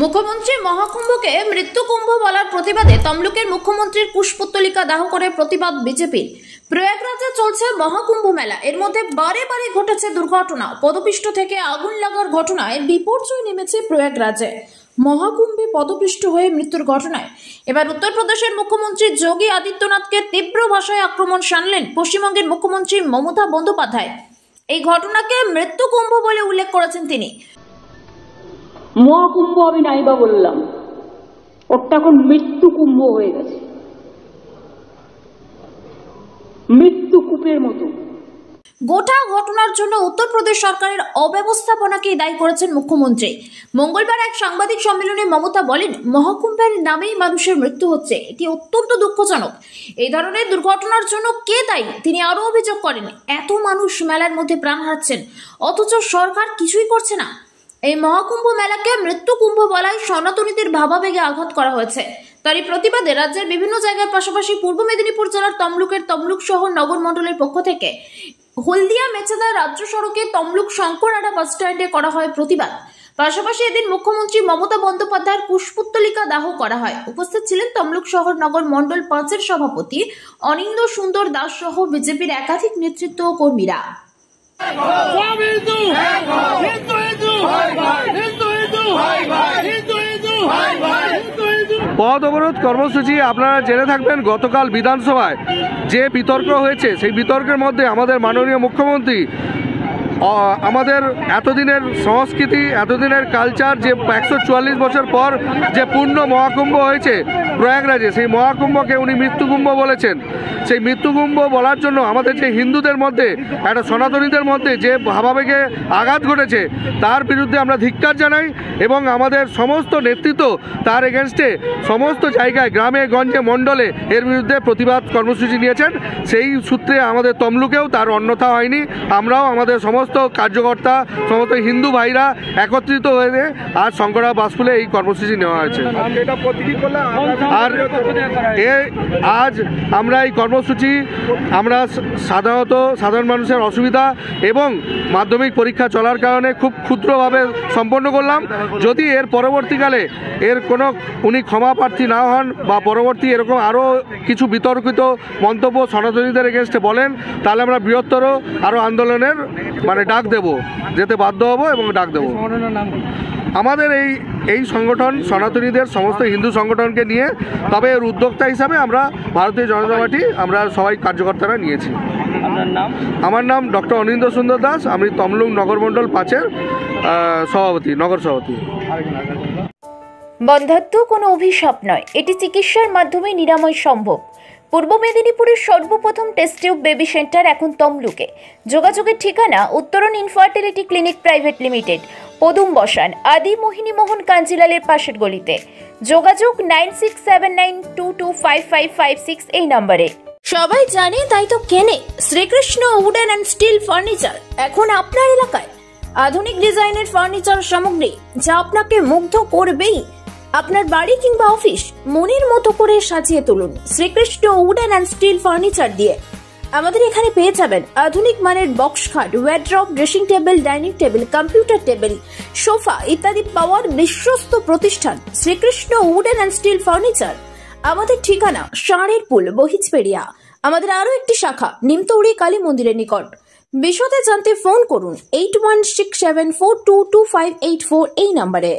মুখ্যমন্ত্রী মহাকুম্ভকে মৃত্যুকুম্ভ বলার প্রতিবাদে তমলুকের মুখ্যমন্ত্রীর পুষ্পোত্তলিকা দাহ করে প্রতিবাদ বিজেপির। প্রয়াগরাজে চলছে মহাকুম্ভ মেলা, এর মধ্যে বারে বারে ঘটেছে দুর্ঘটনা। পদপিষ্ট থেকে আগুন লাগার ঘটনায় বিপর্যয় নেমেছে প্রয়াগরাজে। মহাকুম্ভে পদপিষ্ট হয়ে মৃত্যুর ঘটনায় এবার উত্তরপ্রদেশের মুখ্যমন্ত্রী যোগী আদিত্যনাথকে তীব্র ভাষায় আক্রমণ শানলেন পশ্চিমবঙ্গের মুখ্যমন্ত্রী মমতা বন্দ্যোপাধ্যায়। এই ঘটনাকে মৃত্যুকুম্ভ বলে উল্লেখ করেছেন তিনি। মহাকুম্ভ আমি নাইবা বললাম, ওটা এখন মৃত্যু কুম্ভ হয়ে গেছে, মৃত্যু কূপের মতো। গোটা ঘটনার জন্য উত্তরপ্রদেশ সরকারের অব্যবস্থাপনাকে দায়ী করেছেন মুখ্যমন্ত্রী। মঙ্গলবার এক সাংবাদিক সম্মেলনে মমতা বলেন, মহাকুম্ভের নামেই মানুষের মৃত্যু হচ্ছে, এটি অত্যন্ত দুঃখজনক। এই ধরনের দুর্ঘটনার জন্য কে দায়ী তিনি আরো অভিযোগ করেন। এত মানুষ মেলার মধ্যে প্রাণ হারাচ্ছেন, অথচ সরকার কিছুই করছে না। এই মহাকুম্ভ মেলাকে মৃত্যু কুম্ভ বলায় সনাতনীদের ভাবাবেগে আঘাত করা হয়েছে। তারই প্রতিবাদে রাজ্যের বিভিন্ন জায়গার পাশাপাশি পূর্ব মেদিনীপুর জেলার তমলুকের তমলুক শহর নগর মণ্ডলের পক্ষ থেকে হলদিয়া মেচেদা রাজ্য সড়কে তমলুক শঙ্করআডা বাস স্ট্যান্ডে করা হয় প্রতিবাদ। পাশাপাশি এদিন মুখ্যমন্ত্রী মমতা বন্দ্যোপাধ্যায়ের পুষ্পোত্তলিকা দাহ করা হয়। উপস্থিত ছিলেন তমলুক শহর নগর মণ্ডল 5-এর সভাপতি অনিন্দ সুন্দর দাস সহ বিজেপির একাধিক নেতৃত্ব ও কর্মীরা। পথ অবরোধ কর্মসূচি আপনারা জেনে থাকবেন, গতকাল বিধানসভায় যে বিতর্ক হয়েছে সেই বিতর্কের মধ্যে আমাদের মাননীয় মুখ্যমন্ত্রী আমাদের এতদিনের সংস্কৃতি, এতদিনের কালচার, যে 144 বছর পর যে পূর্ণ মহাকুম্ভ হয়েছে প্রয়াগরাজে, সেই মহাকুম্ভকে উনি মৃত্যুকুম্ভ বলেছেন। সেই মৃত্যুকুম্ভ বলার জন্য আমাদের যে হিন্দুদের মধ্যে, একটা সনাতনীদের মধ্যে যে ভাবাবেগে আঘাত ঘটেছে, তার বিরুদ্ধে আমরা ধিক্কার জানাই এবং আমাদের সমস্ত নেতৃত্ব তার এগেনস্টে সমস্ত জায়গায়, গ্রামে গঞ্জে মণ্ডলে এর বিরুদ্ধে প্রতিবাদ কর্মসূচি নিয়েছেন। সেই সূত্রে আমাদের তমলুকেও তার অন্যথা হয়নি। আমরাও আমাদের সমস্ত কার্যকর্তা, সমস্ত হিন্দু ভাইরা একত্রিত হয়ে আজ শঙ্করআডা বাসপুলে এই কর্মসূচি নেওয়া হয়েছে। আর আজ আমরা এই কর্মসূচি আমরা সাধারণত সাধারণ মানুষের অসুবিধা এবং মাধ্যমিক পরীক্ষা চলার কারণে খুব ক্ষুদ্রভাবে সম্পন্ন করলাম। যদি এর পরবর্তীকালে এর কোনো উনি ক্ষমা প্রার্থী না হন বা পরবর্তী এরকম আরও কিছু বিতর্কিত মন্তব্য সনাতনীদের এগেনস্টে বলেন, তাহলে আমরা বৃহত্তর আরও আন্দোলনের ডাক দেব, যেতে বাধ্য হব এবং ডাক দেব। আমাদের এই সংগঠন সনাতনীদের সমস্ত হিন্দু সংগঠনকে নিয়ে, তবে এর উদ্যোক্তা হিসাবে আমরা ভারতীয় জনতা পার্টি আমরা সবাই কার্যকর্তারা নিয়েছি। আমার নাম ডক্টর অনিন্দ সুন্দর দাস, আমি তমলুক নগরমণ্ডল 5-এর সভাপতি, নগর সভাপতি। বন্ধ্যাত্ব কোনো অভিশাপ নয়, এটি চিকিৎসার মাধ্যমে নিরাময় সম্ভব। পূর্ব মেদিনীপুরের সর্বপ্রথম টেস্ট টিউব বেবি সেন্টার এখন তমলুকে। যোগাযোগের ঠিকানা উত্তরণ ইনফার্টিলিটি ক্লিনিক প্রাইভেট লিমিটেড, পদুম বসান, আদি মোহিনী মোহন কাঞ্জিলালের পাশের গলিতে। যোগাযোগ 9679225556 এই নম্বরে। সবাই জানে তাই তো কেনে Shrikrishna wooden and steel furniture এখন আপনার এলাকায়। আধুনিক ডিজাইনের ফার্নিচার সামগ্রী যা আপনাকে মুগ্ধ করবেই। আপনার বাড়ি কিংবা অফিস মনের মতো করে সাজিয়ে তুলুন Shrikrishna wooden and steel furniture দিয়ে। আমাদের এখানে পেয়ে যাবেন আধুনিক মানের বক্স খাট, wardrobe, dressing table, dining table, computer table, sofa ইত্যাদি পাওয়ার বিশ্বস্ত প্রতিষ্ঠান Shrikrishna wooden and steel furniture. আমাদের ঠিকানা ষাঁড়ের পুল, বহিজপেড়িয়া। আমাদের আরো একটি শাখা নিমতৌড়ি কালী মন্দিরের নিকট। বিশদে জানতে ফোন করুন 8167422584 এই নম্বরে।